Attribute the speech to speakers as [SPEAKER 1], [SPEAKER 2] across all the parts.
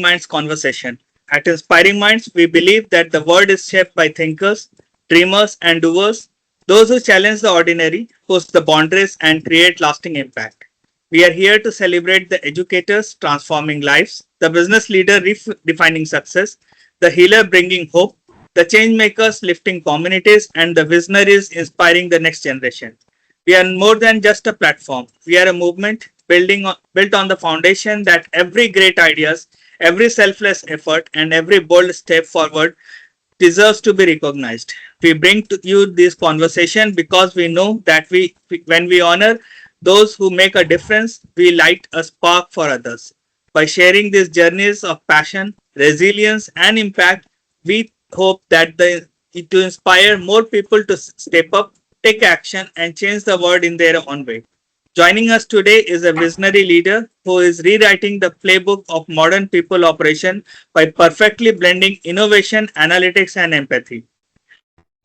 [SPEAKER 1] Minds conversation. At Inspiring Minds, we believe that the world is shaped by thinkers, dreamers, and doers, those who challenge the ordinary, push the boundaries, and create lasting impact. We are here to celebrate the educators transforming lives, the business leader redefining success, the healer bringing hope, the change makers lifting communities, and the visionaries inspiring the next generation. We are more than just a platform. We are a movement built on the foundation that every great ideas, every selfless effort, and every bold step forward deserves to be recognized. We bring to you this conversation because we know that when we honor those who make a difference, we light a spark for others. By sharing these journeys of passion, resilience, and impact, we hope that to inspire more people to step up, take action, and change the world in their own way. Joining us today is a visionary leader who is rewriting the playbook of modern people operation by perfectly blending innovation, analytics, and empathy.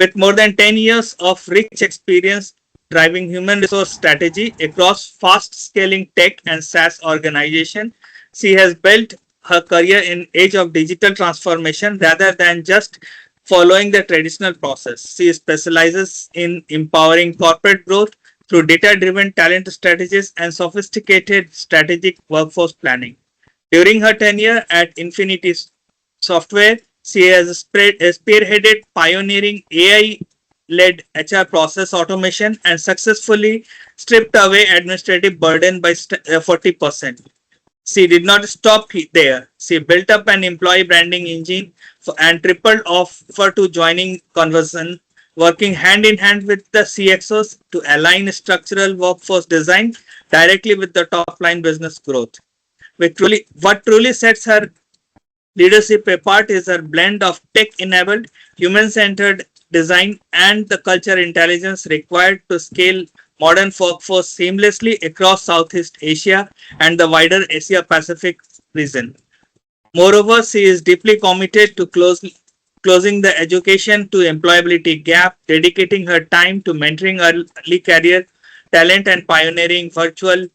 [SPEAKER 1] With more than 10 years of rich experience driving human resource strategy across fast scaling tech and SaaS organization, she has built her career in age of digital transformation rather than just following the traditional process. She specializes in empowering corporate growth through data-driven talent strategies and sophisticated strategic workforce planning. During her tenure at Infinity Software, she has spearheaded pioneering AI-led HR process automation and successfully stripped away administrative burden by 40%. She did not stop there. She built up an employee branding engine and tripled offer to joining conversion, working hand in hand with the CXOs to align structural workforce design directly with the top line business growth. What truly sets her leadership apart is her blend of tech-enabled, human-centered design and the culture intelligence required to scale modern workforce seamlessly across Southeast Asia and the wider Asia Pacific region. Moreover, she is deeply committed to closing the education to employability gap, dedicating her time to mentoring early career talent and pioneering vital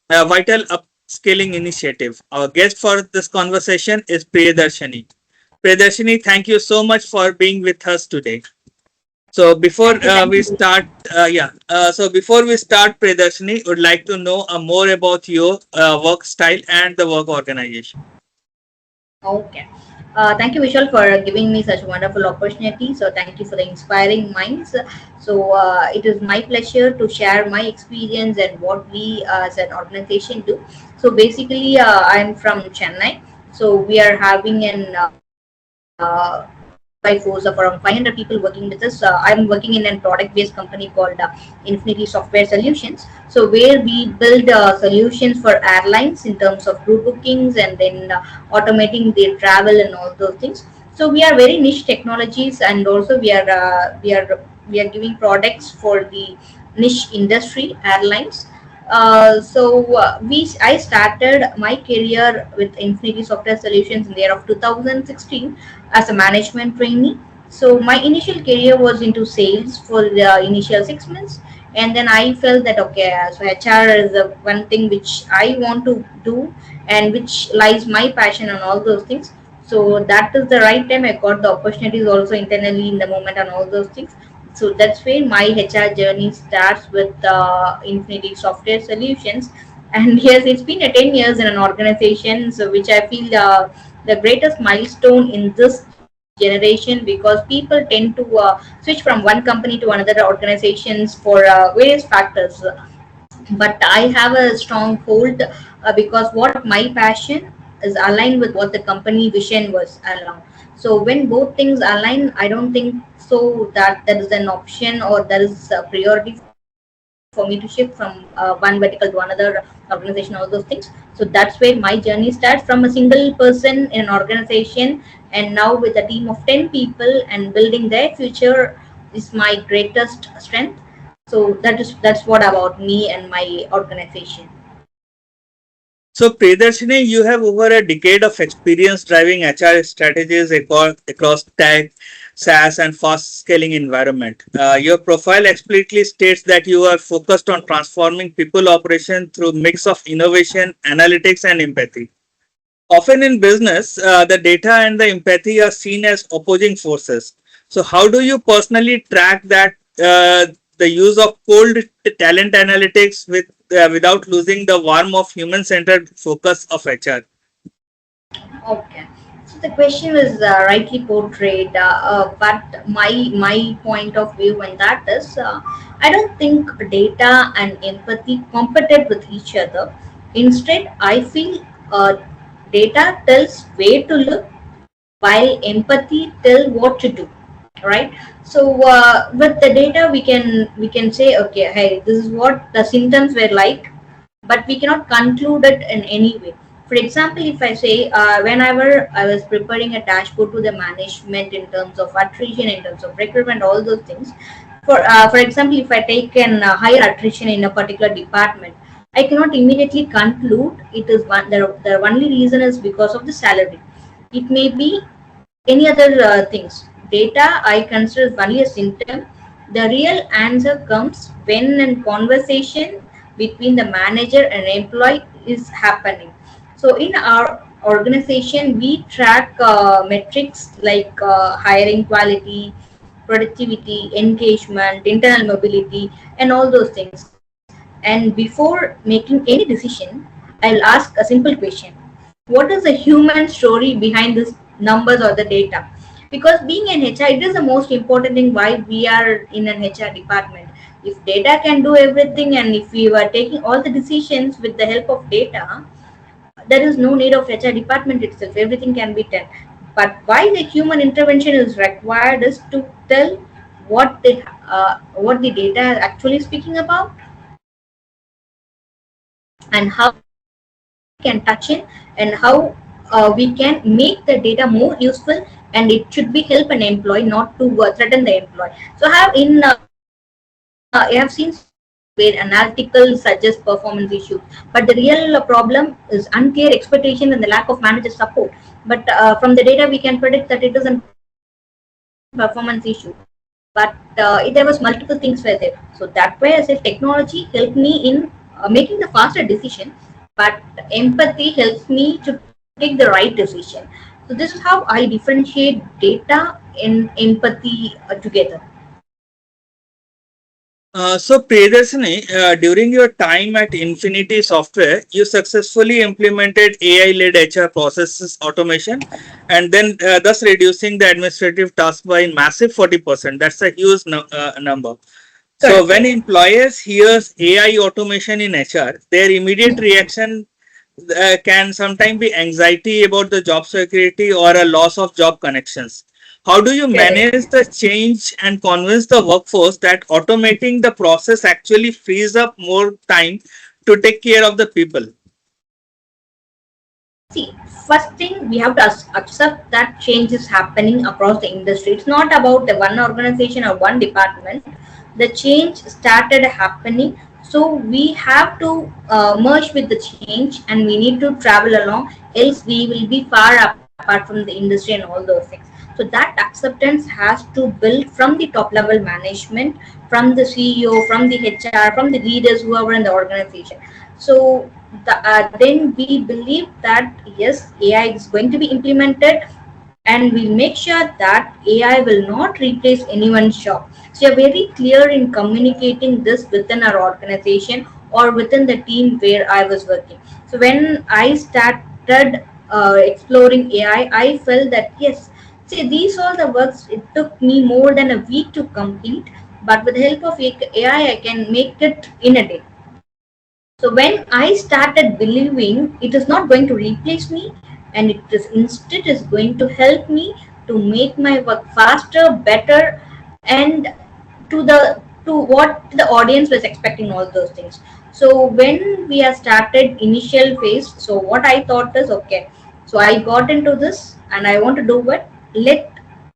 [SPEAKER 1] upskilling initiative. Our guest for this conversation is Priyadarshini. Priyadarshini, thank you so much for being with us today. So before
[SPEAKER 2] Thank
[SPEAKER 1] we
[SPEAKER 2] you.
[SPEAKER 1] start, so before we start, Priyadarshini, would like to know more about your work style and the work organization.
[SPEAKER 2] Okay. Thank you, Vishal, for giving me such a wonderful opportunity. So, thank you for the inspiring minds. So, it is my pleasure to share my experience and what we as an organization do. So, basically, I'm from Chennai. So, we are having an employee force of around 500 people working with us. I'm working in a product-based company called Infinity Software Solutions. So where we build solutions for airlines in terms of route bookings and then automating their travel and all those things. So we are very niche technologies, and also we are giving products for the niche industry airlines. I started my career with Infinity Software Solutions in the year of 2016 as a management trainee. So my initial career was into sales for the initial 6 months, and then I felt that okay, so HR is the one thing which I want to do, and which lies my passion and all those things. So that is the right time I got the opportunities also internally in the moment and all those things. So that's where my HR journey starts with Infinity Software Solutions. And yes, it's been a 10 years in an organization, so which I feel the greatest milestone in this generation, because people tend to switch from one company to another organizations for various factors. But I have a strong hold because what my passion is aligned with what the company vision was along. So when both things align, I don't think so that there is an option or there is a priority for me to shift from one vertical to another organization, all those things. So that's where my journey starts, from a single person in an organization, and now with a team of 10 people and building their future is my greatest strength. So that's what about me and my organization.
[SPEAKER 1] So, Priyadarshini, you have over a decade of experience driving HR strategies across tech, SaaS, and fast scaling environment. Your profile explicitly states that you are focused on transforming people operation through mix of innovation, analytics, and empathy. Often in business, the data and the empathy are seen as opposing forces. So, how do you personally track that the use of cold talent analytics without losing the warmth of human-centered focus of HR?
[SPEAKER 2] Okay. So the question was rightly portrayed, but my point of view on that is, I don't think data and empathy compete with each other. Instead, I feel data tells where to look, while empathy tell what to do, right? So with the data, we can say, okay, hey, this is what the symptoms were like, but we cannot conclude it in any way. For example, if I say, whenever I was preparing a dashboard to the management in terms of attrition, in terms of recruitment, all those things. For example, if I take an higher attrition in a particular department, I cannot immediately conclude it is one. The only reason is because of the salary. It may be any other things. Data I consider is only a symptom. The real answer comes when a conversation between the manager and employee is happening. So in our organization, we track metrics like hiring quality, productivity, engagement, internal mobility, and all those things. And before making any decision, I'll ask a simple question: what is the human story behind this numbers or the data? Because being an HR, it is the most important thing why we are in an HR department. If data can do everything, and if we were taking all the decisions with the help of data, there is no need of HR department itself. Everything can be done. But why the human intervention is required is to tell what the data is actually speaking about, and how we can touch it, and how we can make the data more useful, and it should be help an employee, not to threaten the employee. So I have seen where analytical suggests performance issues, but the real problem is unclear expectation and the lack of manager support. But from the data, we can predict that it is a performance issue. But there was multiple things were there. So that way, as if technology helped me in making the faster decision, but empathy helps me to take the right decision. So this is how I differentiate data and empathy together.
[SPEAKER 1] So, Priyadarshini, during your time at Infinity Software, you successfully implemented AI-led HR processes automation, and then thus reducing the administrative task by massive 40%. That's a huge number. So,
[SPEAKER 2] Correct.
[SPEAKER 1] when employers hears AI automation in HR, their immediate reaction can sometimes be anxiety about the job security or a loss of job connections. How do you
[SPEAKER 2] Correct.
[SPEAKER 1] manage the change and convince the workforce that automating the process actually frees up more time to take care of the people?
[SPEAKER 2] See, first thing we have to accept that change is happening across the industry. It's not about the one organization or one department. The change started happening, so we have to merge with the change, and we need to travel along. Else, we will be far apart from the industry and all those things. So that acceptance has to build from the top level management, from the CEO, from the HR, from the leaders, whoever in the organization. So then we believe that yes, AI is going to be implemented, and we'll make sure that AI will not replace anyone's job. So you're very clear in communicating this within our organization or within the team where I was working. So when I started exploring AI, I felt that yes, see, these all the works, it took me more than a week to complete, but with the help of AI, I can make it in a day. So when I started believing it is not going to replace me, and it is instead is going to help me to make my work faster, better, and to what the audience was expecting, all those things. So when we have started initial phase, so what I thought is okay. So I got into this and I want to do what, let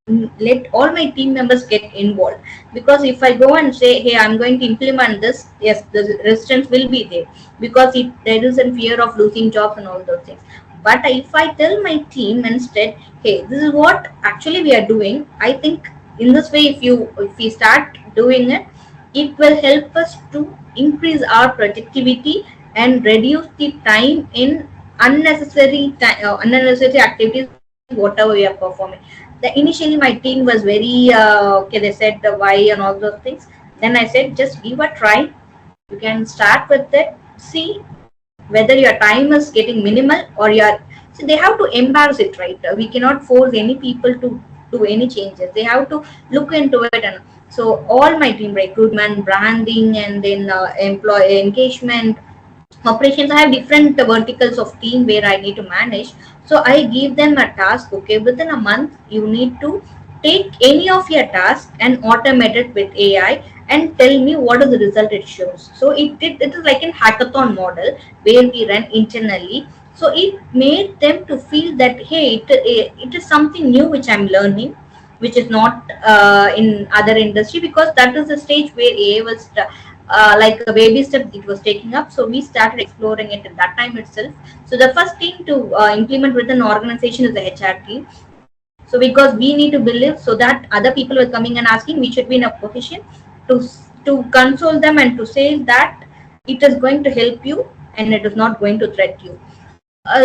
[SPEAKER 2] let all my team members get involved, because if I go and say, hey, I'm going to implement this, yes, the resistance will be there, because there is a fear of losing jobs and all those things. But if I tell my team instead, hey, this is what actually we are doing, I think in this way, if we start doing it, it will help us to increase our productivity and reduce the time in unnecessary activities whatever we are performing. Initially my team was very okay, they said the why and all those things. Then I said just give a try, you can start with it, see whether your time is getting minimal or you are. So they have to embrace it, right? We cannot force any people to do any changes, they have to look into it. And so all my team, recruitment, branding, and then employee engagement, operations, I have different verticals of team where I need to manage. So I give them a task, okay, within a month you need to take any of your task and automate it with AI and tell me what is the result it shows. So it is like a hackathon model where we run internally. So it made them to feel that hey, it is something new which I'm learning, which is not in other industry, because that is the stage where AI was like a baby step it was taking up. So we started exploring it at that time itself. So the first team to implement within an organization is the HR team. So because we need to believe so that other people were coming and asking, we should be in a position to console them and to say that it is going to help you and it is not going to threat you.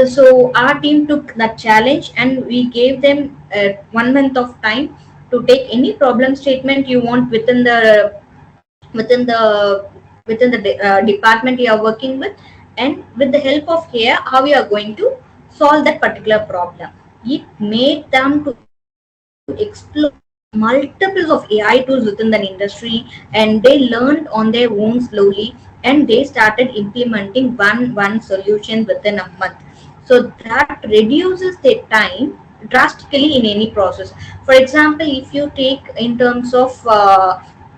[SPEAKER 2] So our team took that challenge and we gave them 1 month of time to take any problem statement you want within the department you are working with, and with the help of AI how you are going to solve that particular problem. It made them to explore multiples of AI tools within the industry, and they learned on their own slowly, and they started implementing one solution within a month. So that reduces their time drastically in any process. For example, if you take in terms of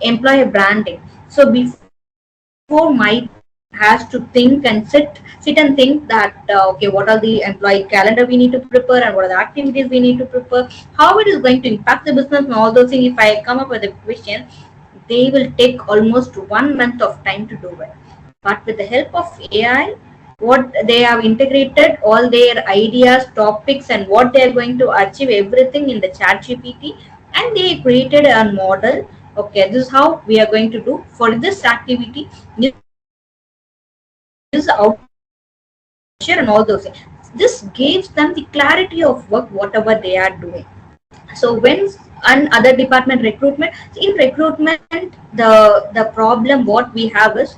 [SPEAKER 2] employer branding, so before my has to think and sit and think that okay, what are the employee calendar we need to prepare and what are the activities we need to prepare, how it is going to impact the business and all those things. If I come up with a question, they will take almost 1 month of time to do it. But with the help of AI, what they have integrated all their ideas, topics, and what they are going to achieve everything in the chat GPT, and they created a model. Okay, this is how we are going to do for this activity. This is the output we are going to get. This is how we are going to measure and all those things. This gives them the clarity of work, whatever they are doing. So when and other department, recruitment, in recruitment, the problem what we have is,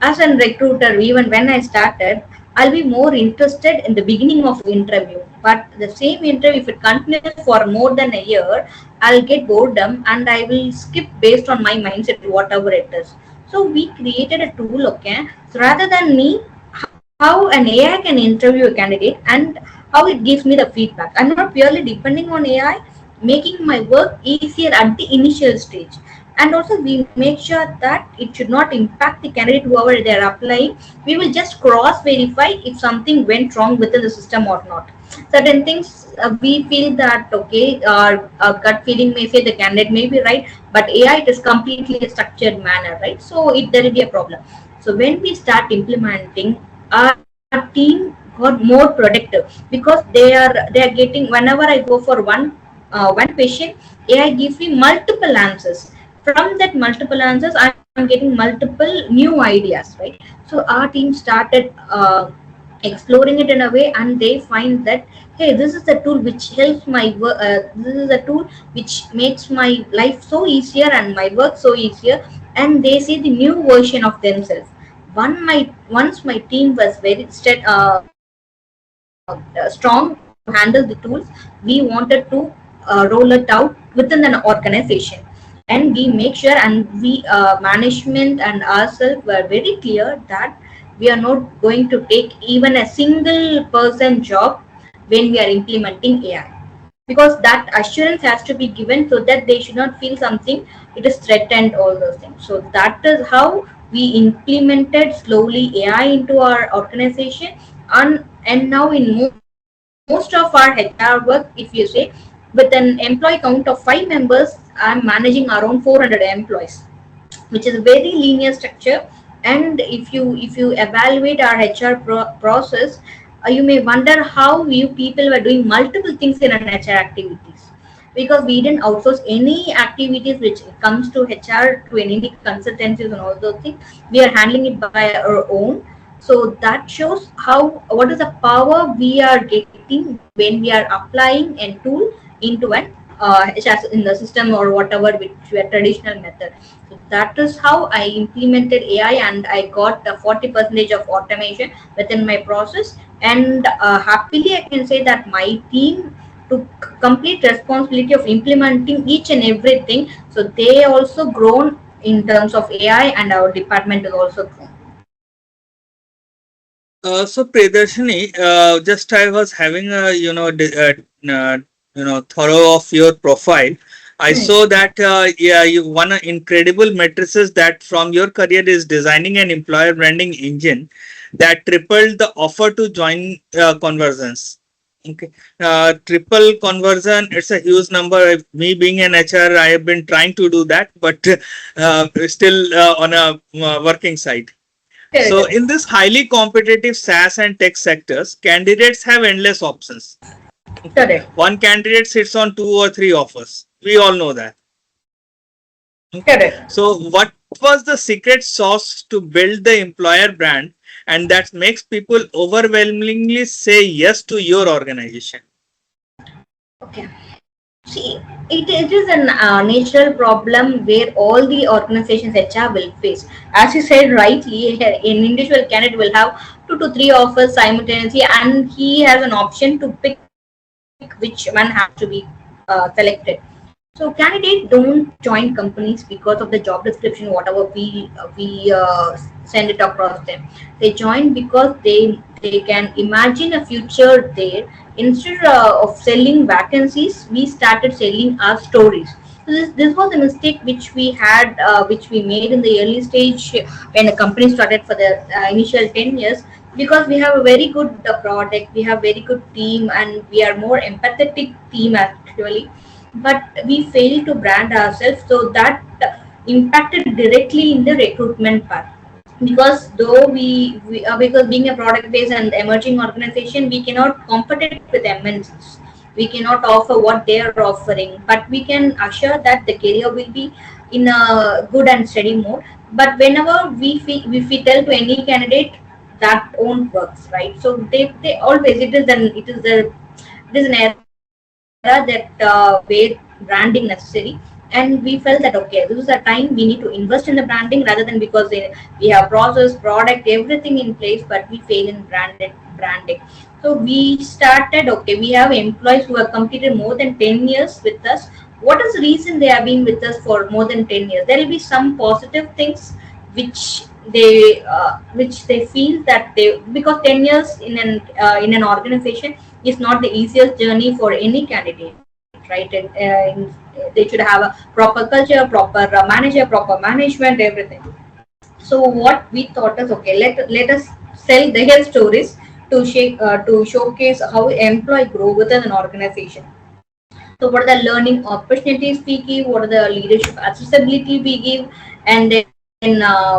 [SPEAKER 2] as a recruiter, even when I started, I'll be more interested in the beginning of interview, but the same interview if it continues for more than a year, I'll get boredom and I will skip based on my mindset whatever it is. So we created a tool, okay, so rather than me, how an AI can interview a candidate and how it gives me the feedback. I'm not purely depending on AI, making my work easier at the initial stage. And also we make sure that it should not impact the candidate whoever they are applying. We will just cross verify if something went wrong within the system or not. Certain things we feel that okay, our gut feeling may say the candidate may be right, but AI it is completely a structured manner, right? So it there will be a problem. So when we start implementing, our team got more productive because they are getting, whenever I go for one question, AI gives me multiple answers. From that multiple answers, I'm getting multiple new ideas, right? So our team started exploring it in a way, and they find that hey, this is the tool which helps my work. This is a tool which makes my life so easier and my work so easier, and they see the new version of themselves. Once my team was very strong to handle the tools, we wanted to roll it out within an organization. And we make sure, and we management and ourselves were very clear that we are not going to take even a single person job when we are implementing AI, because that assurance has to be given so that they should not feel something it is threatened, all those things. So that is how we implemented slowly AI into our organization. And now in most of our HR work, if you say, with an employee count of 5 members, I'm managing around 400 employees, which is a very linear structure. And if you evaluate our HR process, you may wonder how you people were doing multiple things in an HR activities, because we didn't outsource any activities which comes to HR to any consultancies and all those things. We are handling it by our own. So that shows how what is the power we are getting when we are applying a tool into an HS in the system or whatever which were traditional method. So that is how I implemented AI and I got 40 percentage of automation within my process. And happily I can say that my team took complete responsibility of implementing each and everything. So they also grown in terms of AI and our department is also grown.
[SPEAKER 1] So Priyadarshini, just I was having a thorough of your profile. I
[SPEAKER 2] Hmm.
[SPEAKER 1] saw that yeah, you one incredible matrices that from your career is designing an employer branding engine that tripled the offer to join conversions. Okay, triple conversion. It's a huge number. Me being an HR, I have been trying to do that, but still on a working side. So,
[SPEAKER 2] Correct.
[SPEAKER 1] in this highly competitive SaaS and tech sectors, candidates have endless options. Okay.
[SPEAKER 2] Correct.
[SPEAKER 1] One candidate sits on two or three offers. We all know that. Okay.
[SPEAKER 2] Correct.
[SPEAKER 1] So, what was the secret sauce to build the employer brand and that makes people overwhelmingly say yes to your organization?
[SPEAKER 2] Okay. See, it is an natural problem where all the organizations HR will face. As you said rightly, an individual candidate will have 2 to 3 offers simultaneously, and he has an option to pick which one has to be selected. So candidates don't join companies because of the job description, whatever we send it across them. They join because they can imagine a future there. Instead of selling vacancies, we started selling our stories. So this was a mistake which we had, which we made in the early stage when the company started for the initial 10 years. Because we have a very good product, we have very good team, and we are more empathetic team actually, but we failed to brand ourselves, so that impacted directly in the recruitment part. Because though because being a product based and emerging organization, we cannot compete with MNCs, we cannot offer what they are offering, but we can assure that the career will be in a good and steady mode. But whenever if we tell to any candidate, that won't works, right? So they always, it is an era that where branding necessary. And we felt that okay, this is a time we need to invest in the branding, rather than because we have process, product, everything in place, but we fail in branding. So we started, okay, we have employees who have completed more than 10 years with us. What is the reason they have been with us for more than 10 years? There will be some positive things which they feel that they, because 10 years in an organization is not the easiest journey for any candidate, right? They should have a proper culture, proper manager, proper management, everything. So what we thought is, okay, let us sell their stories to showcase how employee grow within an organization. So what are the learning opportunities we give, what are the leadership accessibility we give, and then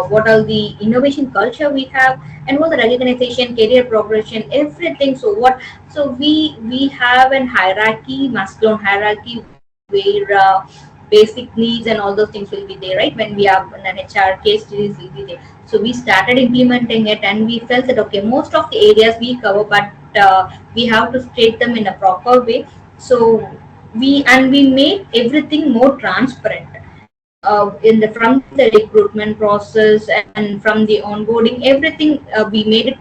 [SPEAKER 2] what are the innovation culture we have, and what the recognition, career progression, everything. So what, so we have an hierarchy, masculine hierarchy, where basic needs and all those things will be there, right? When we have an HR case studies will be there. So we started implementing it, and we felt that okay, most of the areas we cover, but we have to state them in a proper way. So we made everything more transparent, in the from the recruitment process and from the onboarding, everything we made it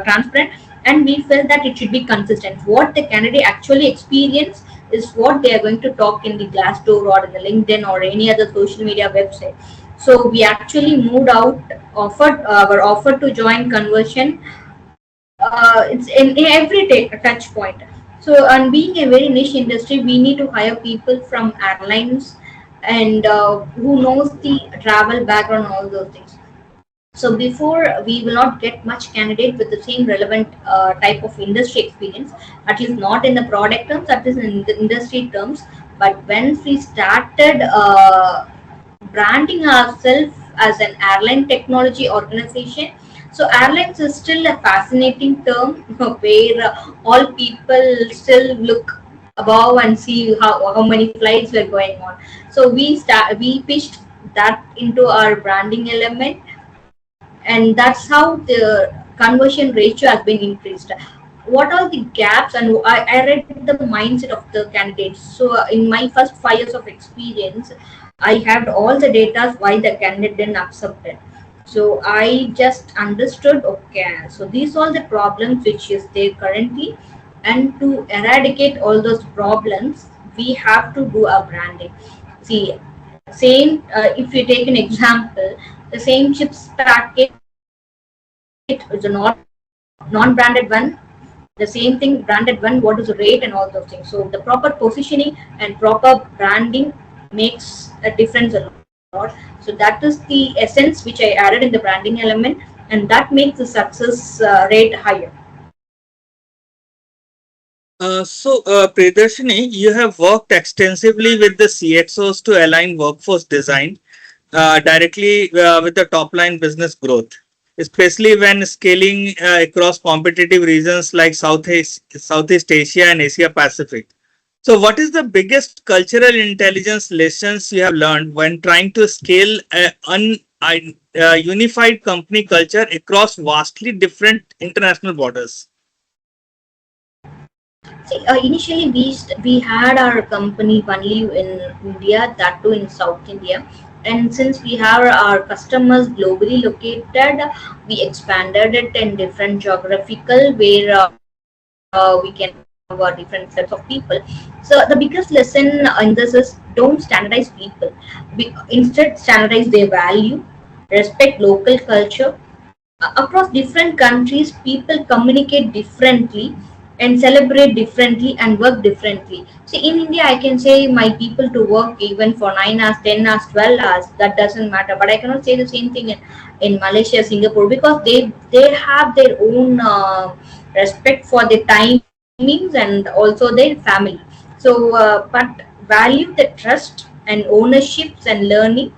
[SPEAKER 2] transparent. And we felt that it should be consistent. What the candidate actually experience is what they are going to talk in the Glassdoor or in the LinkedIn or any other social media website. So we actually moved out, offered our offer to join conversion. It's in every touch point. So, and being a very niche industry, we need to hire people from airlines and who knows the travel background, all those things. So before, we will not get much candidate with the same relevant type of industry experience, at least not in the product terms, at least in the industry terms. But once we started branding ourselves as an airline technology organization, so airlines is still a fascinating term where all people still look above and see how many flights were going on. So we pitched that into our branding element, and that's how conversion ratio has been increased. What are the gaps? And I read the mindset of the candidates. So in my first 5 years of experience, I had all the data why the candidate didn't accept it. So I just understood, okay, so these are the problems which is there currently, and to eradicate all those problems, we have to do a branding. See, same if you take an example, the same chips packet is a non-branded one, the same thing branded one, what is the rate and all those things. So the proper positioning and proper branding makes a difference a lot. So that is the essence which I added in the branding element, and that makes the success rate higher.
[SPEAKER 1] Priyadarshini, you have worked extensively with the CXOs to align workforce design directly with the top line business growth, especially when scaling across competitive regions like Southeast Asia and Asia Pacific. So, what is the biggest cultural intelligence lessons you have learned when trying to scale a unified company culture across vastly different international borders?
[SPEAKER 2] See, initially we had our company only in India, that too in South India. And since we have our customers globally located, we expanded it in different geographical where we can have different sets of people. So the biggest lesson in this is don't standardize people. Instead, standardize their value, respect local culture. Across different countries, people communicate differently and celebrate differently and work differently. See, in India, I can say my people to work even for 9 hours, 10 hours, 12 hours, that doesn't matter. But I cannot say the same thing in Malaysia, Singapore, because they have their own respect for the timings and also their family. So but value the trust and ownerships and learning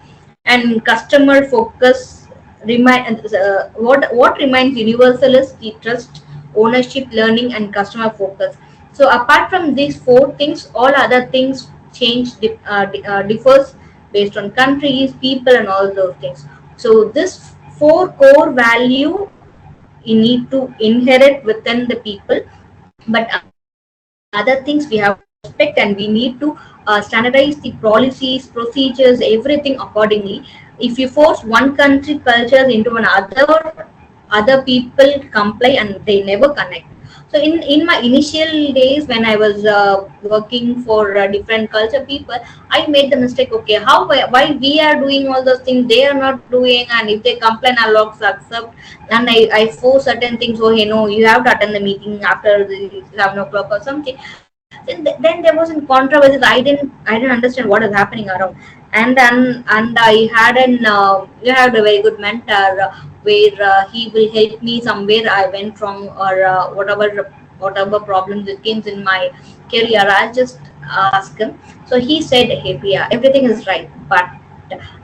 [SPEAKER 2] and customer focus. What remains universal is the trust, ownership, learning, and customer focus. So apart from these four things, all other things differs based on countries, people, and all those things. So this four core value you need to inherit within the people, but other things we have to respect, and we need to standardize the policies, procedures, everything accordingly. If you force one country cultures into another, other people comply and they never connect. So in my initial days when I was working for different culture people, I made the mistake, okay, why we are doing all those things they are not doing, and if they complain I'll also accept. And I force certain things, oh, you know, you have to attend the meeting after the 11 o'clock or something. Then there was in controversies. I didn't understand what is happening around. And I had an you had a very good mentor where he will help me somewhere I went wrong, or whatever problems it came in my career, I'll just ask him. So he said, hey Priya, everything is right, but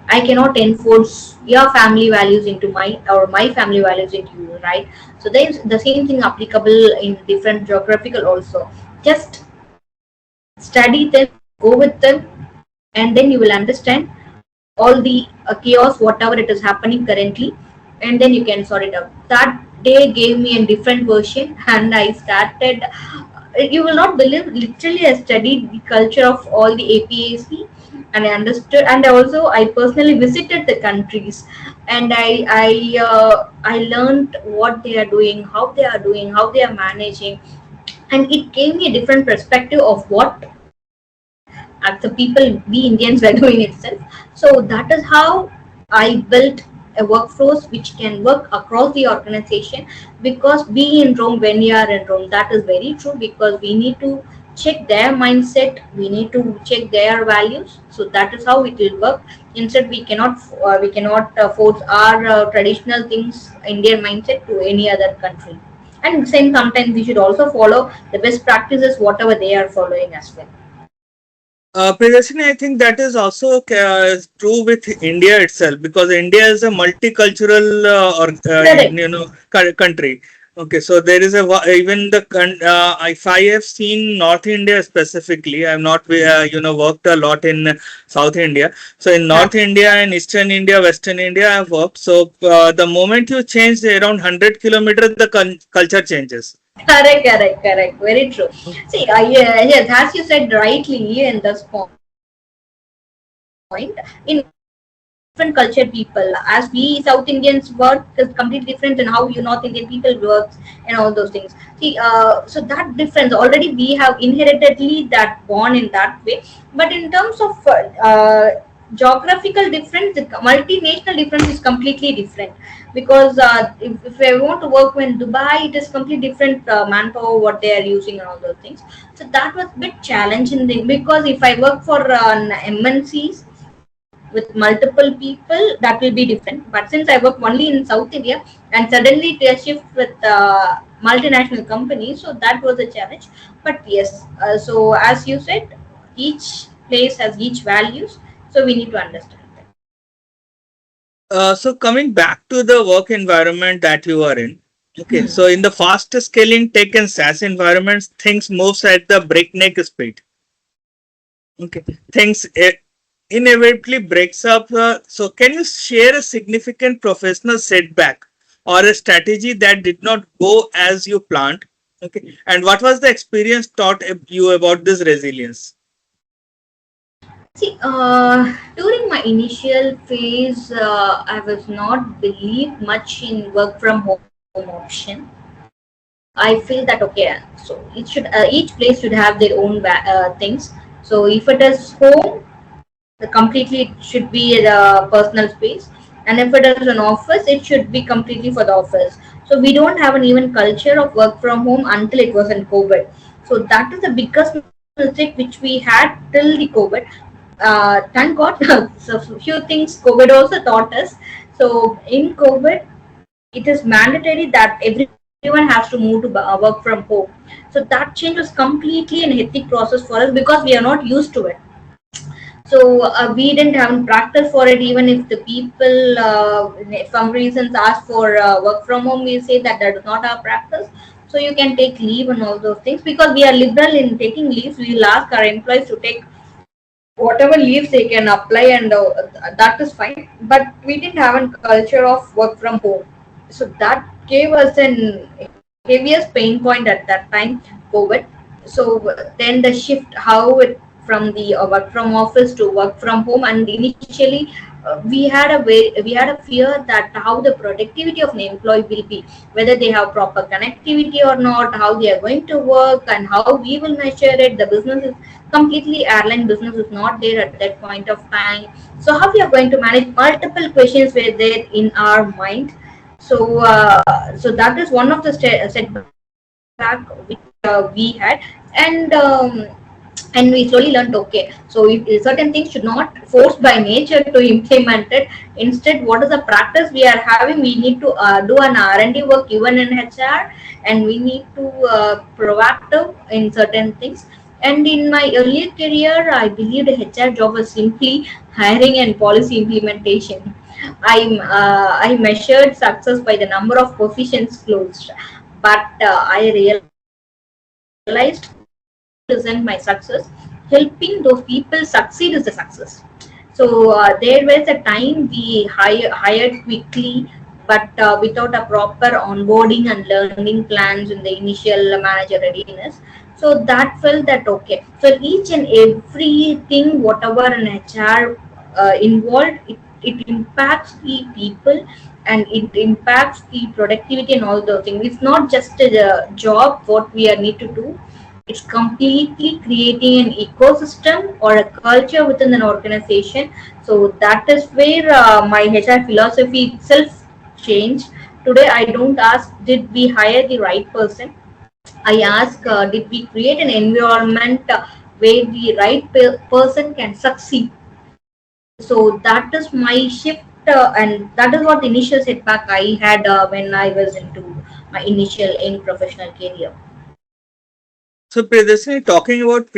[SPEAKER 2] I cannot enforce your family values into my, or my family values into you, right? So there's the same thing applicable in different geographical also. Just study them, go with them, and then you will understand all the chaos, whatever it is happening currently, and then you can sort it out. That day gave me a different version, and I started. You will not believe. Literally, I studied the culture of all the APAC, and I understood. And also, I personally visited the countries, and I learned what they are doing, how they are managing, and it gave me a different perspective of what the people we Indians were doing itself. So that is how I built a workforce which can work across the organization. Because being in Rome, when we are in Rome, that is very true, because we need to check their mindset, we need to check their values. So that is how it will work. Instead, we cannot force our traditional things, Indian mindset, to any other country. And same, sometimes we should also follow the best practices whatever they are following as well.
[SPEAKER 1] Priyasini, I think that is also true with India itself, because India is a multicultural or
[SPEAKER 2] Correct.
[SPEAKER 1] country. Okay, so there is even if I have seen North India specifically, I have not worked a lot in South India. So in North India and Eastern India, Western India, I have worked. So the moment you change around 100 kilometers, the culture changes.
[SPEAKER 2] Correct, correct, correct. Very true. See, yeah, yes, as you said rightly in this point, in different cultured people, as we South Indians work is completely different, and how you North Indian people works and all those things. See, so that difference already we have inheritedly that born in that way. But in terms of geographical difference, the multinational difference is completely different, because if I want to work in Dubai, it is completely different manpower what they are using and all those things. So that was a bit challenging thing, because if I work for an MNCs with multiple people, that will be different. But since I work only in South India and suddenly to shift with multinational companies, so that was a challenge. But yes, so as you said, each place has each values, so we need to understand that.
[SPEAKER 1] So coming back to the work environment that you are in, okay. So in the fast scaling tech and SaaS environments, things moves at the breakneck speed. Okay, things inevitably breaks up. So can you share a significant professional setback or a strategy that did not go as you planned? Okay, and what was the experience taught you about this resilience?
[SPEAKER 2] See, during my initial phase, I was not believed much in work from home option. I feel that okay, so each place should have their own things. So if it is home, the completely it should be the personal space, and if it is an office, it should be completely for the office. So we don't have an even culture of work from home until it was in COVID. So that is the biggest mistake which we had till the COVID. Thank God, so few things COVID also taught us. So in COVID, it is mandatory that everyone has to move to work from home. So that change was completely an hectic process for us, because we are not used to it. So we didn't have practice for it. Even if the people some reasons ask for work from home, we say that that does not have practice. So you can take leave and all those things, because we are liberal in taking leaves. We will ask our employees to take whatever leaves they can apply, and that is fine. But we didn't have a culture of work from home. So that gave us an heaviest pain point at that time, COVID. So then the shift, how it from the work from office to work from home. And initially we had a fear that how the productivity of an employee will be, whether they have proper connectivity or not, how they are going to work, and how we will measure it. The business is completely, airline business is not there at that point of time. So how we are going to manage, multiple questions were there in our mind. So so that is one of the setback which we had. And um, and we slowly learned, okay, so if certain things should not force by nature to implement it. Instead, what is the practice we are having, we need to do an R&D work even in HR, and we need to proactive in certain things. And in my earlier career, I believed HR job was simply hiring and policy implementation. I measured success by the number of positions closed, but I realized isn't my success. Helping those people succeed is the success. So there was a time we hired quickly, but without a proper onboarding and learning plans in the initial manager readiness. So that felt that okay. So each and everything, whatever an HR involved, it impacts the people, and it impacts the productivity and all those things. It's not just a job what we are need to do. It's completely creating an ecosystem or a culture within an organization. So that is where my HR philosophy itself changed. Today, I don't ask, did we hire the right person? I ask, did we create an environment where the right person can succeed? So that is my shift, and that is what the initial setback I had when I was into my initial in professional career.
[SPEAKER 1] So, Priyadashini, talking about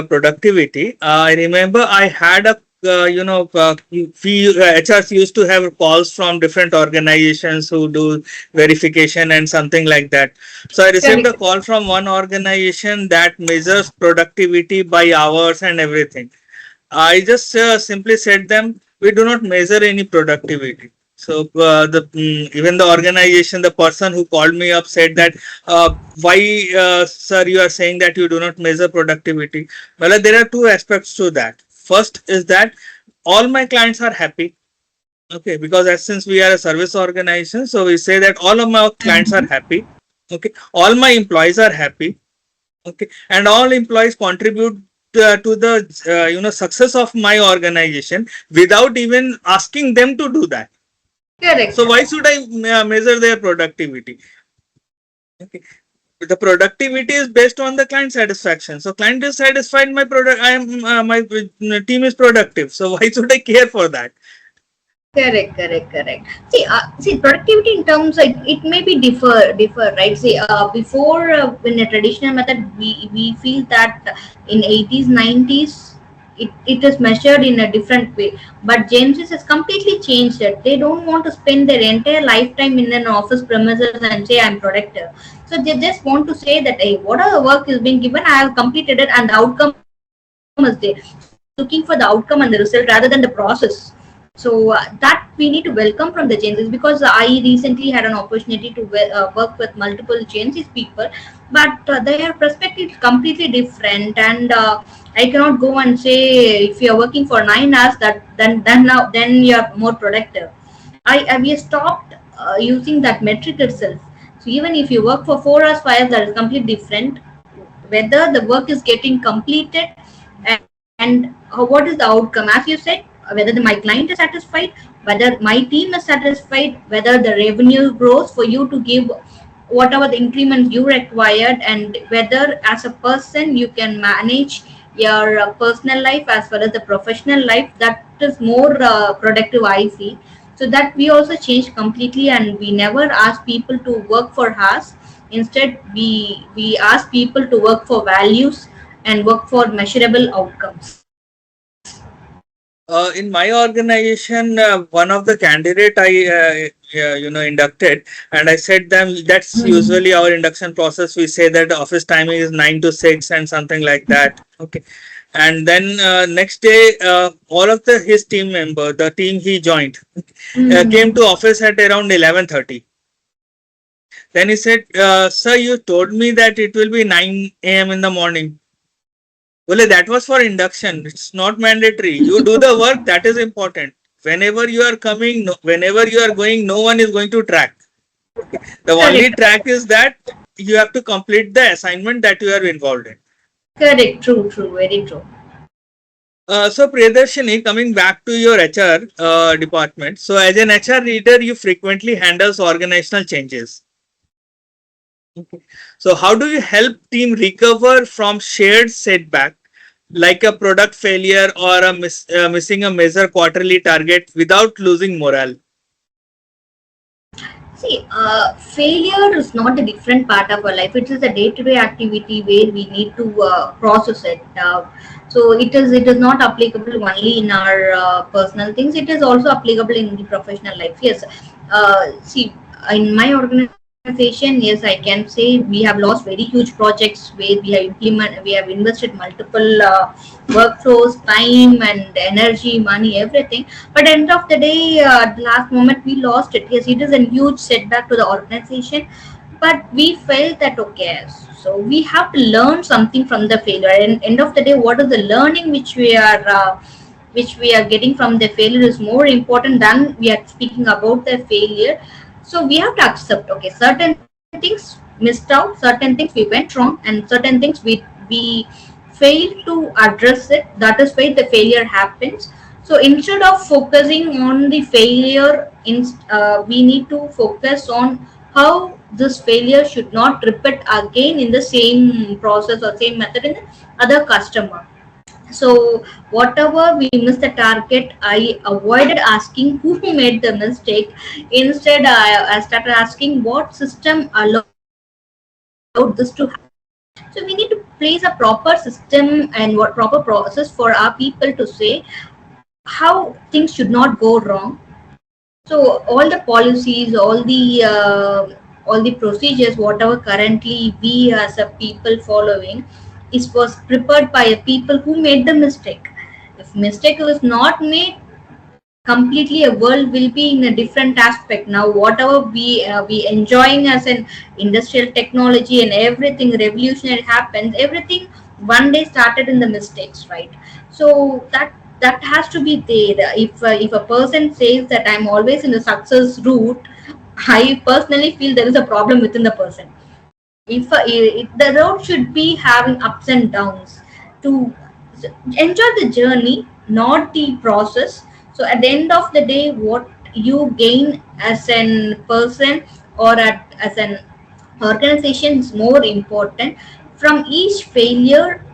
[SPEAKER 1] productivity, I remember I had a HRs used to have calls from different organizations who do verification and something like that. So I received a
[SPEAKER 2] Correct.
[SPEAKER 1] call from one organization that measures productivity by hours and everything. I just simply said them, we do not measure any productivity. So even the organization, the person who called me up said that, why, sir, you are saying that you do not measure productivity? Well, there are two aspects to that. First is that all my clients are happy. Okay, because as since we are a service organization, so we say that all of my clients are
[SPEAKER 2] Mhm.
[SPEAKER 1] happy. Okay, all my employees are happy. Okay, and all employees contribute to the success of my organization without even asking them to do that. So
[SPEAKER 2] Correct.
[SPEAKER 1] why should I measure their productivity? Okay, the productivity is based on the client satisfaction. So client is satisfied, my product, I am my team is productive, so why should I care for that?
[SPEAKER 2] Correct, correct, correct. See, productivity in terms it may be differ, right? See, before in a traditional method, we feel that in 80s, 90s, it is measured in a different way. But James's has completely changed it. They don't want to spend their entire lifetime in an office premises and say I'm productive. So they just want to say that, hey, whatever work is being given, I have completed it, and the outcome is there. So they are looking for the outcome and the result rather than the process. So that we need to welcome from the changes, because I recently had an opportunity to work with multiple changes people, but their perspective is completely different, and I cannot go and say if you are working for 9 hours that then you are more productive. I we have stopped using that metric itself. So even if you work for 4 hours, 5 hours, that is completely different. Whether the work is getting completed and what is the outcome, as you said, whether my client is satisfied, whether my team is satisfied, whether the revenue grows for you to give whatever the increments you required, and whether as a person you can manage your personal life as well as the professional life, that is more productive, I feel. So that we also changed completely, and we never ask people to work for us. Instead, we ask people to work for values and work for measurable outcomes.
[SPEAKER 1] In my organization, one of the candidate I inducted, and I said them that's
[SPEAKER 2] Mhm.
[SPEAKER 1] usually our induction process. We say that the office timing is 9 to 6 and something like that. Okay, and then next day, all of his team member, the team he joined, came to
[SPEAKER 2] Mhm.
[SPEAKER 1] office at around 11:30. Then he said, "Sir, you told me that it will be 9 a.m. in the morning." Well, that was for induction. It's not mandatory. You do the work, that is important. Whenever you are coming, whenever you are going, no one is going to track. The only
[SPEAKER 2] Correct.
[SPEAKER 1] track is that you have to complete the assignment that you are involved in.
[SPEAKER 2] Correct. True. True. Very true.
[SPEAKER 1] So, Priyadarshini, coming back to your HR department. So, as an HR leader, you frequently handles organizational changes. Okay. So, how do you help team recover from shared setback, like a product failure or missing a major quarterly target without losing morale?
[SPEAKER 2] See, failure is not a different part of our life. It is a day-to-day activity where we need to process it. So it is not applicable only in our personal things. It is also applicable in the professional life. Yes. See, in my organization, yes, I can say we have lost very huge projects where we have invested multiple workflows, time, and energy, money, everything. But end of the day, at the last moment, we lost it. Yes, it is a huge setback to the organization, but we felt that okay. So we have to learn something from the failure. And end of the day, what is the learning which we are getting from the failure is more important than we are speaking about the failure. So we have to accept, okay, certain things missed out, certain things we went wrong, and certain things we failed to address it. That is why the failure happens. So instead of focusing on the failure, we need to focus on how this failure should not repeat again in the same process or same method in the other customer. So whatever we missed the target, I avoided asking who made the mistake. Instead, I started asking what system allowed this to happen. So we need to place a proper system and what proper process for our people to say how things should not go wrong. So all the policies, all the procedures, whatever currently we as a people following, is was prepared by a people who made the mistake. If mistake was not made, completely a world will be in a different aspect. Now whatever we enjoying as an industrial technology and everything revolutionary happens, everything one day started in the mistakes, right? So that has to be there. If a person says that I'm always in the success route, I personally feel there is a problem within the person. If the road should be having ups and downs to enjoy the journey, not the process. So at the end of the day, what you gain as an person or as an organization is more important. From each failure,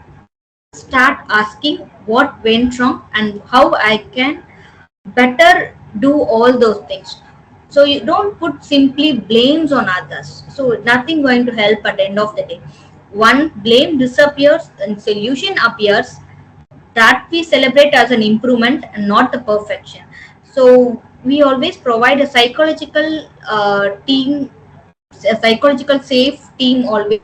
[SPEAKER 2] start asking what went wrong and how I can better do all those things. So you don't put simply blames on others, so nothing going to help at the end of the day. One blame disappears and solution appears, that we celebrate as an improvement and not the perfection. So we always provide a psychological team, a psychological safe team always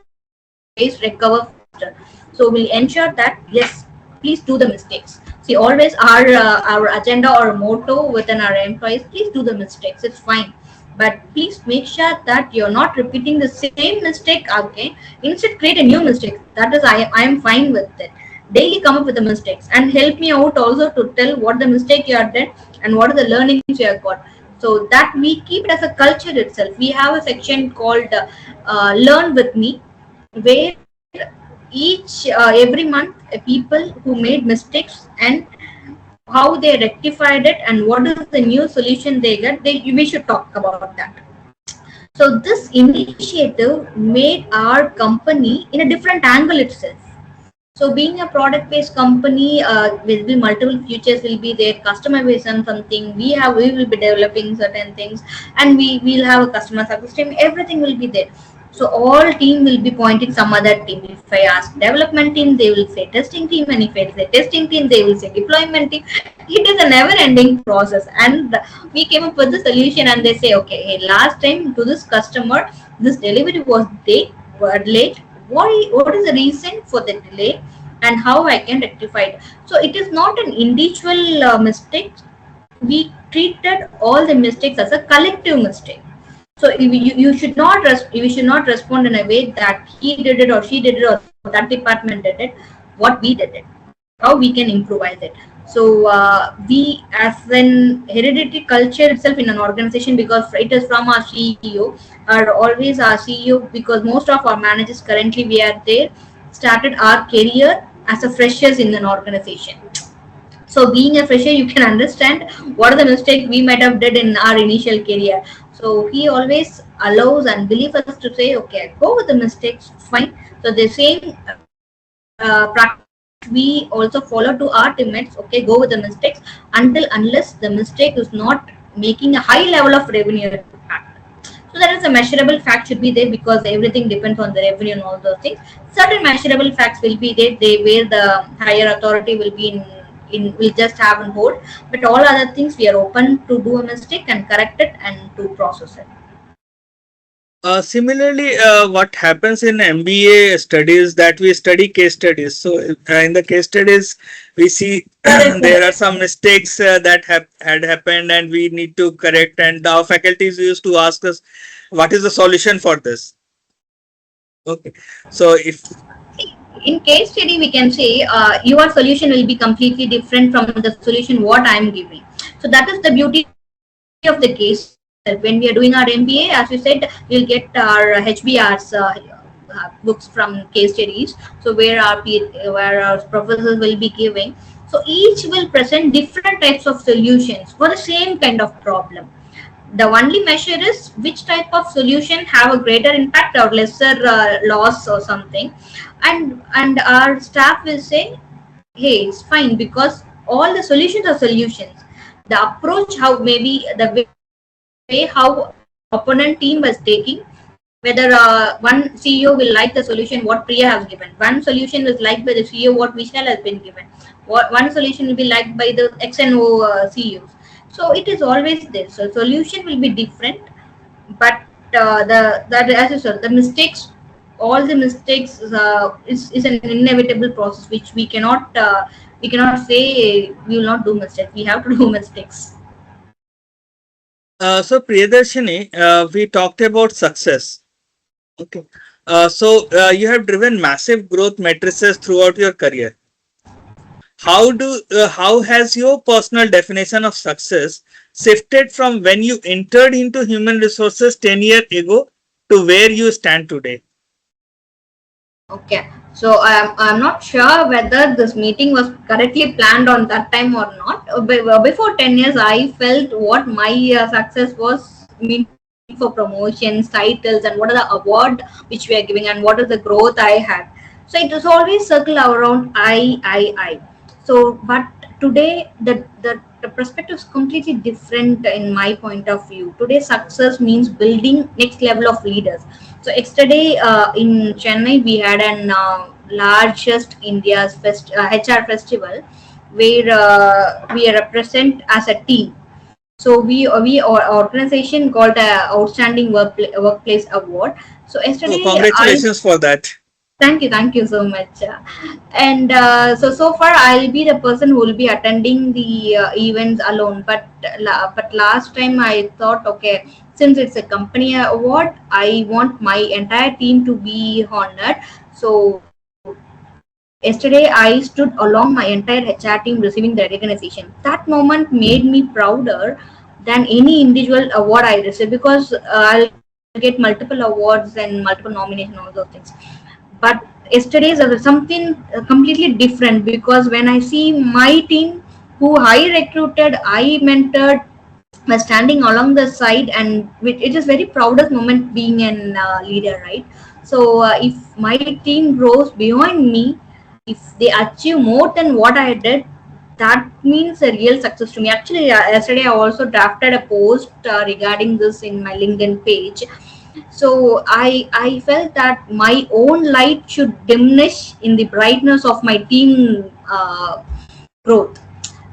[SPEAKER 2] recover faster. So we'll ensure that yes, please do the mistakes. See, always our agenda or motto within our employees, please do the mistakes. It's fine, but please make sure that you're not repeating the same mistake again. Instead, create a new mistake. That is, I am fine with it. Daily come up with the mistakes and help me out also to tell what the mistake you have done and what are the learnings you have got. So that we keep it as a culture itself. We have a section called Learn with Me, where every month people who made mistakes and how they rectified it and what is the new solution they get, we should talk about that. So this initiative made our company in a different angle itself. So being a product based company, will be multiple futures will be there. Customer based on something we will be developing certain things, and we will have a customer success team. Everything will be there. So all team will be pointing some other team. If I ask development team, they will say testing team, and if I say testing team, they will say deployment team. It is a never ending process, and we came up with the solution. And they say, okay, hey, last time to this customer, this delivery was late. What is the reason for the delay and how I can rectify it? So it is not an individual mistake. We treated all the mistakes as a collective mistake. So you should not you should not respond in a way that he did it or she did it or that department did it. What we did it, how we can improvise it. So we, as an hereditary culture itself in an organization, because it is from our CEO, are always our CEO, because most of our managers currently we are there started our career as a freshers in an organization. So being a fresher, you can understand what are the mistakes we might have did in our initial career. So he always allows and believes us to say, okay, go with the mistakes, fine. So the same practice we also follow to our teammates. Okay, go with the mistakes until unless the mistake is not making a high level of revenue impact. So there is a measurable fact should be there, because everything depends on the revenue and all those things. Certain measurable facts will be there, they where the higher authority will be in will just have on hold. But all other things we are open to do a mistake and correct it and to process it.
[SPEAKER 1] Similarly, what happens in MBA studies that we study case studies. So in the case studies, we see
[SPEAKER 2] Correct,
[SPEAKER 1] there are
[SPEAKER 2] correct.
[SPEAKER 1] some mistakes that had happened and we need to correct. And our faculties used to ask us, what is the solution for this? Okay. So if
[SPEAKER 2] See, in case study, we can say your solution will be completely different from the solution what I am giving. So that is the beauty of the case itself. When we are doing our MBA, as you said, we'll get our HBRs books from case studies. So where our professors will be giving. So each will present different types of solutions for the same kind of problem. The only measure is which type of solution have a greater impact or lesser loss or something. And our staff will say, hey, it's fine, because all the solutions are solutions. The approach, how maybe the way how opponent team was taking, whether one CEO will like the solution what Priya has given, one solution is liked by the CEO what Vishal has been given, one solution will be liked by the X and O CEOs. So it is always this. So solution will be different, but the that as you said, the mistakes, all the mistakes is an inevitable process which we cannot say we will not do mistakes. We have to do mistakes.
[SPEAKER 1] So Priyadarshini, we talked about success. Okay. So you have driven massive growth matrices throughout your career. How has your personal definition of success shifted from when you entered into human resources 10 years ago to where you stand today?
[SPEAKER 2] Okay, so I'm not sure whether this meeting was correctly planned on that time or not. Before 10 years, I felt what my success was meant for promotions, titles, and what are the award which we are giving, and what is the growth I had. So it was always circle around I. So, but today the perspective is completely different in my point of view. Today, success means building next level of leaders. So yesterday in Chennai, we had an largest India's HR festival where we represent as a team. So we our organization got a outstanding workplace award. So
[SPEAKER 1] Oh,
[SPEAKER 2] yesterday I
[SPEAKER 1] congratulations for that.
[SPEAKER 2] thank you so much. And so far I'll be the person who will be attending the events alone. But last time I thought, okay, since it's a company award, I want my entire team to be honored. So yesterday I stood along my entire HR team receiving the recognition. That moment made me prouder than any individual award I received, because I'll get multiple awards and multiple nominations, all those things. But yesterday's something completely different, because when I see my team who I recruited, I mentored, was standing along the side, and it is very proudest moment being an leader, right? So if my team grows beyond me, if they achieve more than what I did, that means a real success to me. Actually, yesterday I also drafted a post regarding this in my LinkedIn page. So I felt that my own light should diminish in the brightness of my team growth.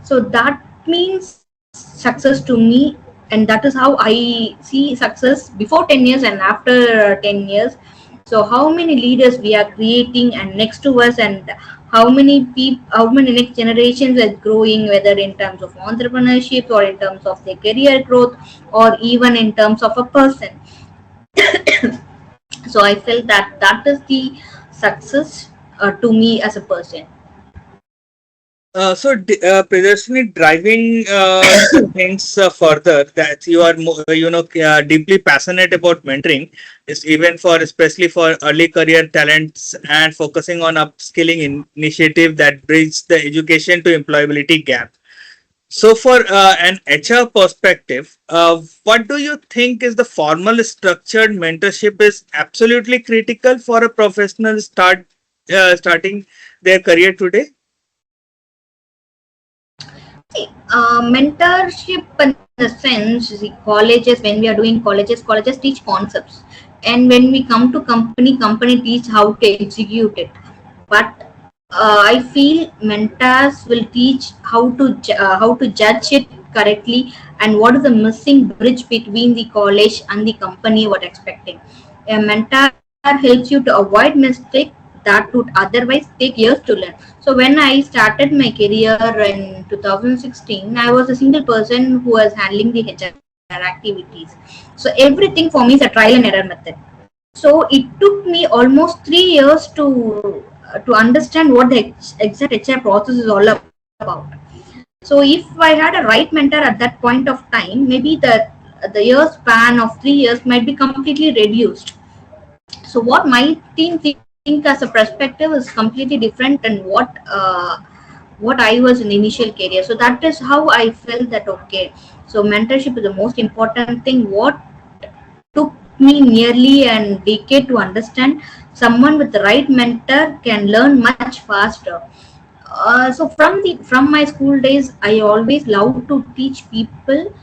[SPEAKER 2] So that means success to me, and that is how I see success before 10 years and after 10 years. So how many leaders we are creating and next to us, and how many next generations are growing, whether in terms of entrepreneurship or in terms of their career growth, or even in terms of a person. So I felt that that is the success to me as a person.
[SPEAKER 1] So Priyadarshini, driving things further, that you are deeply passionate about mentoring, is even for especially for early career talents and focusing on upskilling initiative that bridge the education to employability gap. So, for an HR perspective, what do you think is the formal structured mentorship is absolutely critical for a professional starting their career today?
[SPEAKER 2] Mentorship in the sense, the colleges, when we are doing colleges teach concepts, and when we come to company teach how to execute it. But I feel mentors will teach how to judge it correctly, and what is the missing bridge between the college and the company what expecting. A mentor helps you to avoid mistake that would otherwise take years to learn. So when I started my career in 2016, I was a single person who was handling the HR activities. So everything for me is a trial and error method. So it took me almost 3 years to understand what the exact HR process is all about. So if I had a right mentor at that point of time, maybe the year span of 3 years might be completely reduced. So what my team think as a perspective is completely different than what I was in the initial career. So that is how I felt that, okay, so mentorship is the most important thing. What took me nearly a decade to understand, someone with the right mentor can learn much faster. So from my school days, I always loved to teach people,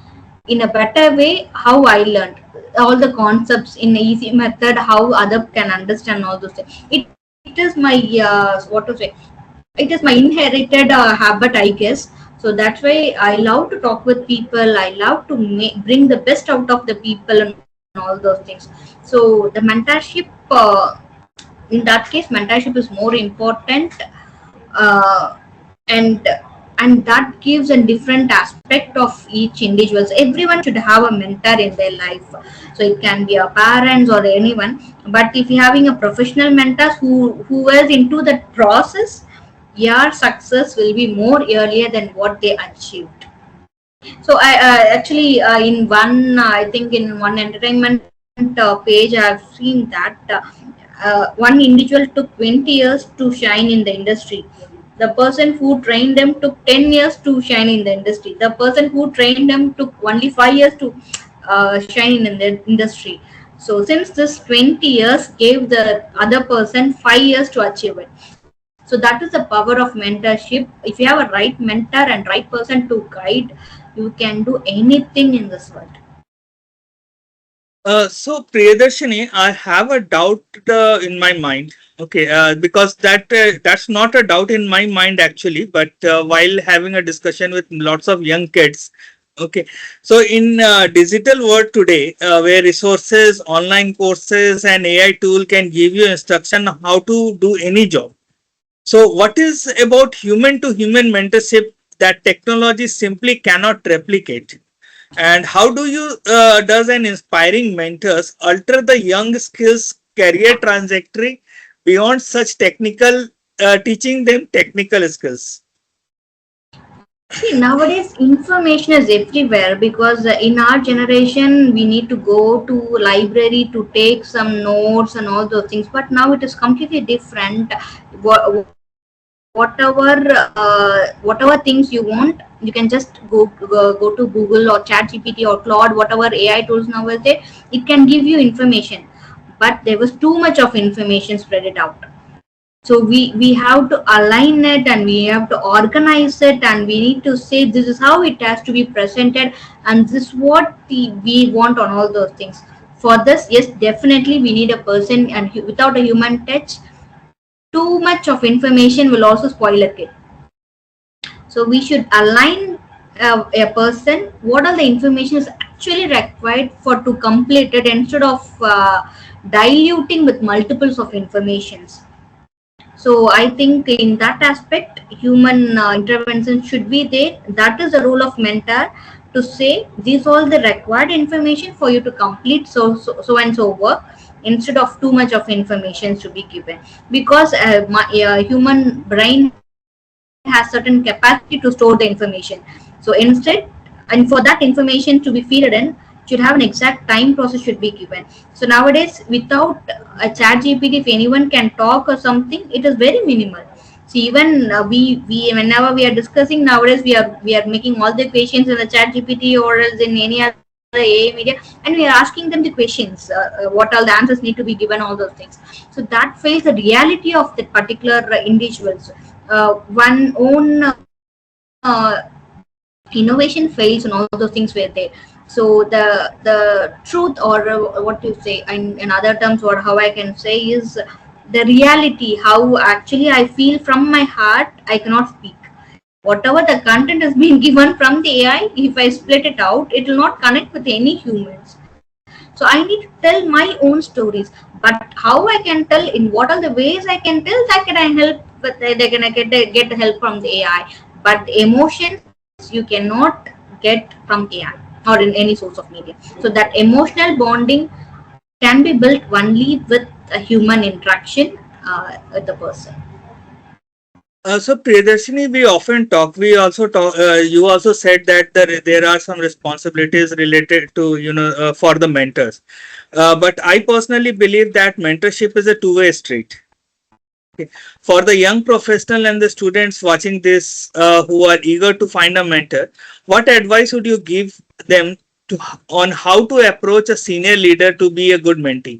[SPEAKER 2] in a better way how I learned all the concepts in an easy method, how other can understand all those things. It is my what to say, it is my inherited habit, I guess. So that's why I love to talk with people. I love to bring the best out of the people and all those things. So the mentorship, in that case, mentorship is more important. uh, and and that gives a different aspect of each individual. So everyone should have a mentor in their life. So it can be a parents or anyone, but if you're having a professional mentors who is into that process, your success will be more earlier than what they achieved. So I actually in one I think in one entertainment page I have seen that one individual took 20 years to shine in the industry. The person who trained them took 10 years to shine in the industry. The person who trained them took only 5 years to shine in the industry. So since this 20 years gave the other person 5 years to achieve it. So that is the power of mentorship. If you have a right mentor and right person to guide, you can do anything in this world.
[SPEAKER 1] So Priyadarshini, I have a doubt in my mind. Okay, because that's not a doubt in my mind actually, but while having a discussion with lots of young kids. Okay, so in digital world today, where resources, online courses, and AI tool can give you instruction how to do any job. So, what is about human to human mentorship that technology simply cannot replicate? And how do you does an inspiring mentors alter the young skills career trajectory beyond such technical teaching them technical skills?
[SPEAKER 2] See, nowadays information is everywhere because in our generation we need to go to library to take some notes and all those things. But now it is completely different. Whatever things you want, you can just go to Google or Chat GPT or Claude, whatever AI tools now is there. It can give you information, but there was too much of information spread it out. So we have to align it and we have to organize it, and we need to say this is how it has to be presented, and this is what we want on all those things. For this, yes, definitely we need a person, and without a human touch, too much of information will also spoil a kid. So we should align a person what all the information is actually required for to complete it, instead of diluting with multiples of informations. So I think in that aspect, human intervention should be there. That is the role of mentor, to say these all the required information for you to complete so and so work, instead of too much of information to be given. Because human brain has certain capacity to store the information. So instead, and for that information to be fed in, should have an exact time process should be given. So nowadays, without a chat GPT, if anyone can talk or something, it is very minimal. So even we whenever we are discussing nowadays, we are making all the questions in the chat GPT or else in any other AI media, and we are asking them the questions, what all the answers need to be given, all those things. So that fails the reality of that particular individuals. One own innovation fails and all those things were there. So the truth, or what you say in other terms, or how I can say is the reality, how actually I feel from my heart. I cannot speak. Whatever the content is being given from the AI, if I split it out, it will not connect with any humans. So I need to tell my own stories. But how I can tell, in what are the ways I can tell, that can I help with, they can get help from the AI. But the emotions you cannot get from AI or in any source of media. So that emotional bonding can be built only with a human interaction with the person.
[SPEAKER 1] So Priyadarshini, we often talk. We also talk. You also said that there are some responsibilities related to for the mentors. But I personally believe that mentorship is a two-way street. Okay. For the young professional and the students watching this who are eager to find a mentor, what advice would you give them to on how to approach a senior leader to be a good mentee?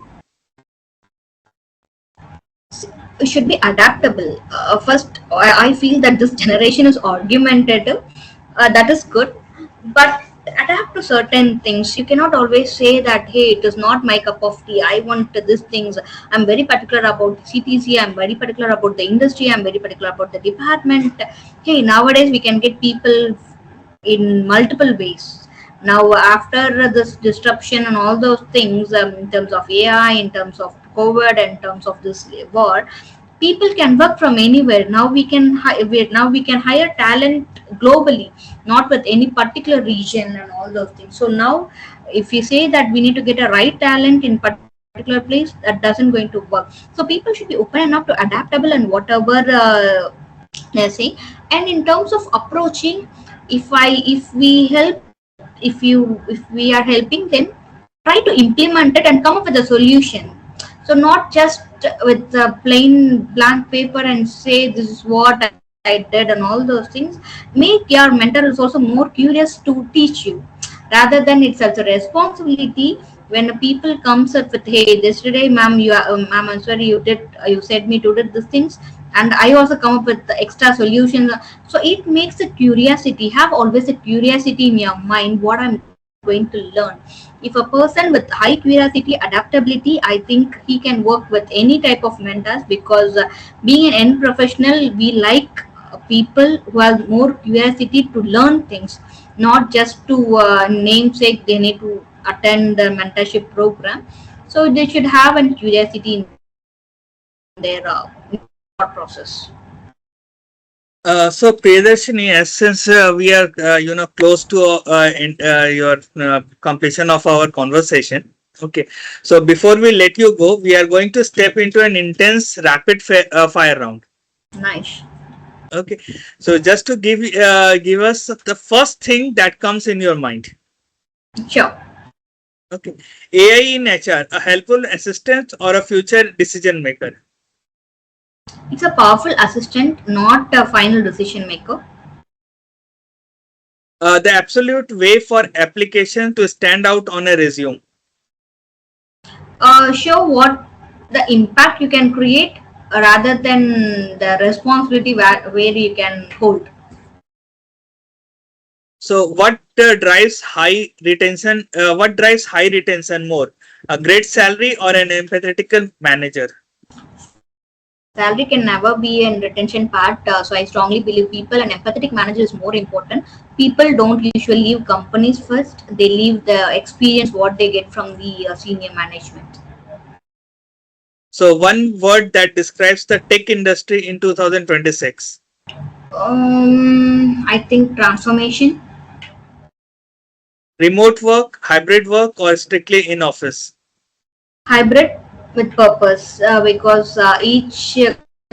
[SPEAKER 2] It should be adaptable. First, I feel that this generation is argumentative. That is good, but adapt to certain things. You cannot always say that, hey, it is not my cup of tea. I want these things. I'm very particular about CTC. I'm very particular about the industry. I'm very particular about the department. Hey, nowadays we can get people in multiple ways. Now, after this disruption and all those things, in terms of AI, in terms of COVID, in terms of this war, people can work from anywhere. Now now we can hire talent globally, not with any particular region and all those things. So now, if we say that we need to get a right talent in particular place, that doesn't going to work. So people should be open enough to adaptable and whatever they're saying. And in terms of approaching, if we help, if we are helping them, try to implement it and come up with a solution. So not just with a plain blank paper and say this is what I did and all those things. Make your mentor is also more curious to teach you, rather than it's as a responsibility. When people comes up with, hey, yesterday ma'am, ma'am, I'm sorry, you said me to do these things, and I also come up with the extra solutions. So it makes a curiosity. Have always a curiosity in your mind, what I'm going to learn. If a person with high curiosity, adaptability, I think he can work with any type of mentors, because being an end professional, we like people who have more curiosity to learn things, not just to namesake they need to attend the mentorship program. So they should have a curiosity in their thought process.
[SPEAKER 1] So Priyadarshini, as since we are close to your completion of our conversation. Okay, so before we let you go, we are going to step into an intense rapid fire round.
[SPEAKER 2] Nice.
[SPEAKER 1] Okay, so just to give us the first thing that comes in your mind.
[SPEAKER 2] Sure.
[SPEAKER 1] Okay, AI in HR, a helpful assistant or a future decision maker?
[SPEAKER 2] It's a powerful assistant, not a final decision maker.
[SPEAKER 1] The absolute way for application to stand out on a resume.
[SPEAKER 2] Show what the impact you can create, rather than the responsibility where you can hold.
[SPEAKER 1] So, what drives high retention? What drives high retention more? A great salary or an empathetical manager?
[SPEAKER 2] Salary can never be a retention part. So I strongly believe people and empathetic manager is more important. People don't usually leave companies first. They leave the experience what they get from the senior management.
[SPEAKER 1] So, one word that describes the tech industry in 2026.
[SPEAKER 2] I think transformation.
[SPEAKER 1] Remote work, hybrid work, or strictly in office?
[SPEAKER 2] Hybrid with purpose, because each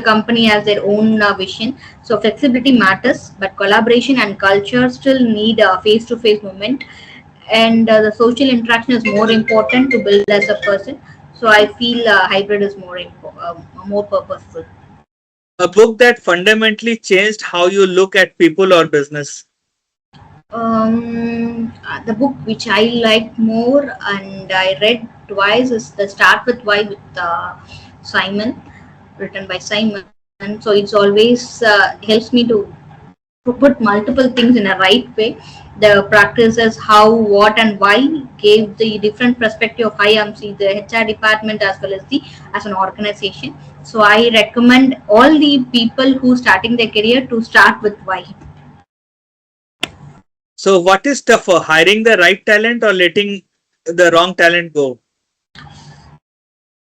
[SPEAKER 2] company has their own vision. So flexibility matters, but collaboration and culture still need a face-to-face moment, and the social interaction is more important to build as a person. So I feel hybrid is more purposeful.
[SPEAKER 1] A book that fundamentally changed how you look at people or business.
[SPEAKER 2] The book which I like more and I read twice is the Start with Why with Simon, written by Simon. So it's always helps me to put multiple things in a right way. The practices, how, what, and why gave the different perspective of IMC, the HR department, as well as the as an organization. So I recommend all the people who starting their career to start with why.
[SPEAKER 1] So, what is tougher, hiring the right talent or letting the wrong talent go?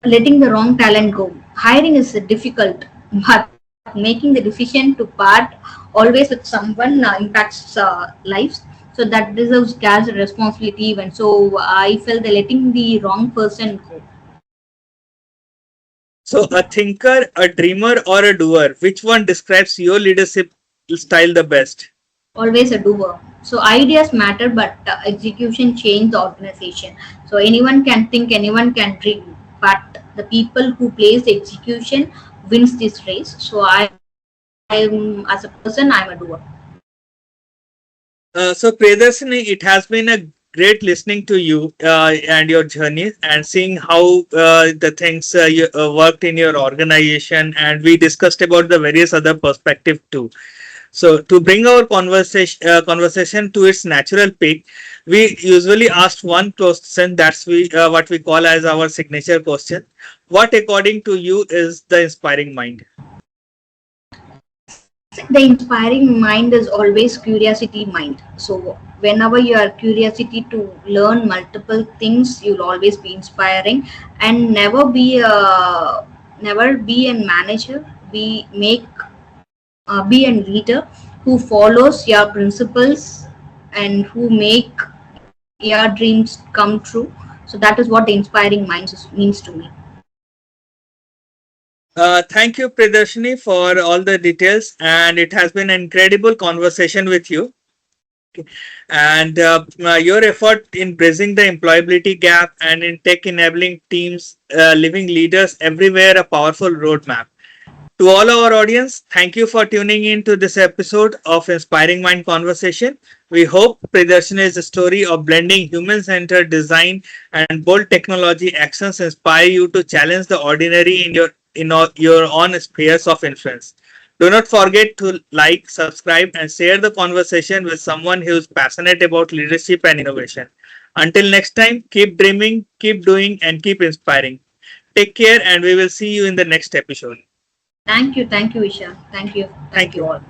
[SPEAKER 2] Letting the wrong talent go. Hiring is difficult, but making the decision to part always with someone impacts lives. So that deserves carries a responsibility even. So I felt that letting the wrong person go.
[SPEAKER 1] So, a thinker, a dreamer, or a doer, which one describes your leadership style the best?
[SPEAKER 2] Always a doer. So ideas matter, but execution change the organization. So anyone can think, anyone can dream, but the people who plays the execution wins this race. So I'm as a person, I'm a doer.
[SPEAKER 1] So, Priyadarshini, it has been a great listening to you and your journey and seeing how the things you worked in your organization, and we discussed about the various other perspective too. So to bring our conversation to its natural peak, we usually ask one question that's what we call as our signature question. What, according to you, is the inspiring mind?
[SPEAKER 2] The inspiring mind is always curiosity mind. So whenever you are curiosity to learn multiple things, you'll always be inspiring, and never be a manager. Be a leader who follows your principles and who make your dreams come true. So that is what the inspiring minds means to me.
[SPEAKER 1] Thank you, Pridarshini, for all the details, and it has been an incredible conversation with you. And your effort in bridging the employability gap and in tech enabling teams, living leaders everywhere, a powerful roadmap. To all our audience, thank you for tuning in to this episode of Inspiring Mind Conversation. We hope Pridarshan story of blending human-centered design and bold technology actions inspire you to challenge the ordinary in your own spheres of influence. Do not forget to like, subscribe, and share the conversation with someone who is passionate about leadership and innovation. Until next time, keep dreaming, keep doing, and keep inspiring. Take care, and we will see you in the next episode.
[SPEAKER 2] Thank you, Isha. Thank you
[SPEAKER 1] Thank you.
[SPEAKER 2] all.